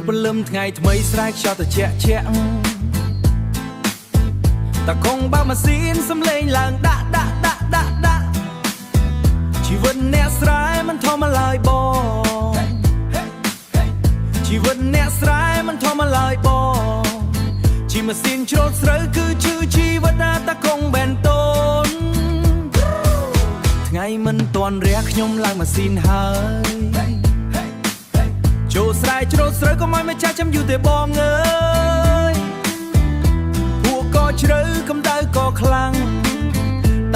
ពលឹមថ្ងៃថ្មីស្រែកខ្យល់ត្រជាក់ជាក់តាគង់បើម៉ាស៊ីនសំលេងឡើងដាក់ជីវិតអ្នកស្រែមិនធម្មឡើយបងជីវិតអ្នកស្រែមិនធម្មឡើយបងជីម៉ាស៊ីនច្រូតស្រូវគឺជាជីវិតតាគង់បែនតូនថ្ងៃមិនទាន់រះខ្ញុំឡើងម៉ាស៊ីនហើយចូលស្រែច្រូតស្រូវក៏មិនម្ចាស់ចាំយូរទេបងអើយពួកក៏ជ្រៅកម្ដៅក៏ខ្លាំង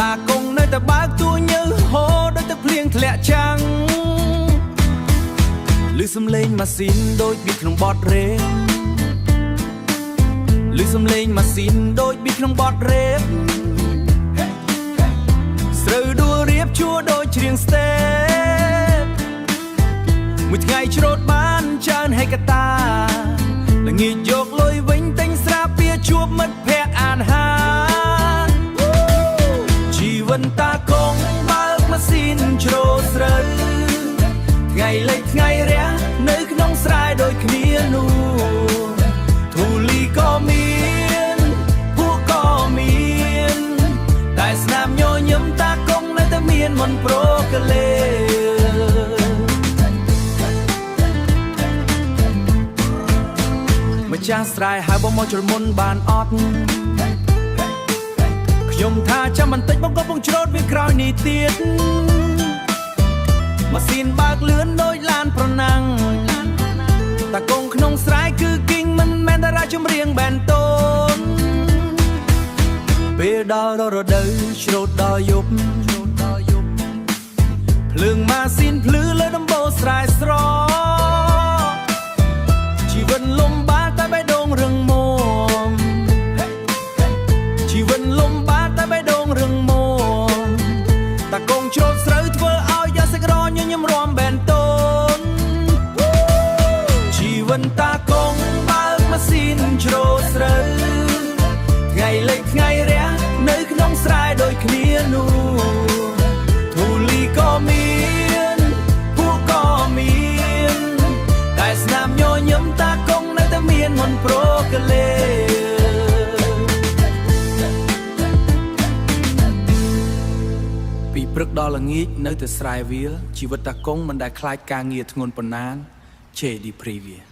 តាគង់នៅតែបើកទួញើហូរដោយទឹកភ្លៀងធ្លាក់ចាំងឮសំឡេងម៉ាស៊ីនដូចប៊ីក្នុងបទរេបឮសំឡេងម៉ាស៊ីនដូចប៊ីក្នុងបទរេបស្រូវដួលរៀបជួរដូចច្រៀងស្ទេបមួយថ្ងៃច្រូតបានច្រើនហេកតាល្ងាចយកលុយវិញទិញស្រាបៀរជួបមិត្តភក្តិអានហាជីវិតតាគង់បើកម៉ាស៊ីនច្រូតស្រូវថ្ងៃលិចថ្ងៃរះនៅក្នុងស្រែដូចគ្នានោះធូលីក៏មានពួកក៏មានតែស្នាមញញឹមតាគង់នៅតែមានមន្តប្រកលេម្ចាស់ស្រែហៅបងមកជ្រមុនបានអត់ខ្ញុំថាចាំបន្តិចបងក៏ពងច្រូតវាក្រោយនេះទៀតម៉ាស៊ីនបើកលឿនដូចឡានប្រណាំងតាគង់ក្នុងស្រែគឺគីងមិនមែនតារាចម្រៀងបែនតូនពេលដល់រដូវច្រូតដល់យប់ភ្លើងម៉ាស៊ីនភ្លឺលើដំបូលស្រែស្រជីវិតលំបាកតែបេះដូងរឹងមាំជីវិតលំបាកតែបេះដូងរឹងមាំតាគង់ច្រូតស្រូវធ្វើឲ្យយ៉ាសក្រញញឹមរំបែនតូនជីវិតតាគង់បើកម៉ាស៊ីនច្រូតស្រូវថ្ងៃលិចថ្ងៃរះនៅក្នុងស្រែដូចគ្នានោះធូលីក៏មានពួកក៏មានតែស្នាមញញឹមតាគង់នៅតែមានមន្តប្រកលេពីព្រឹកដល់ល្ងាចនៅតែស្រែវាលជីវិតតាគង់មិនដែលខ្លាចការងារធ្ងន់ប៉ុណ្ណា JD Preview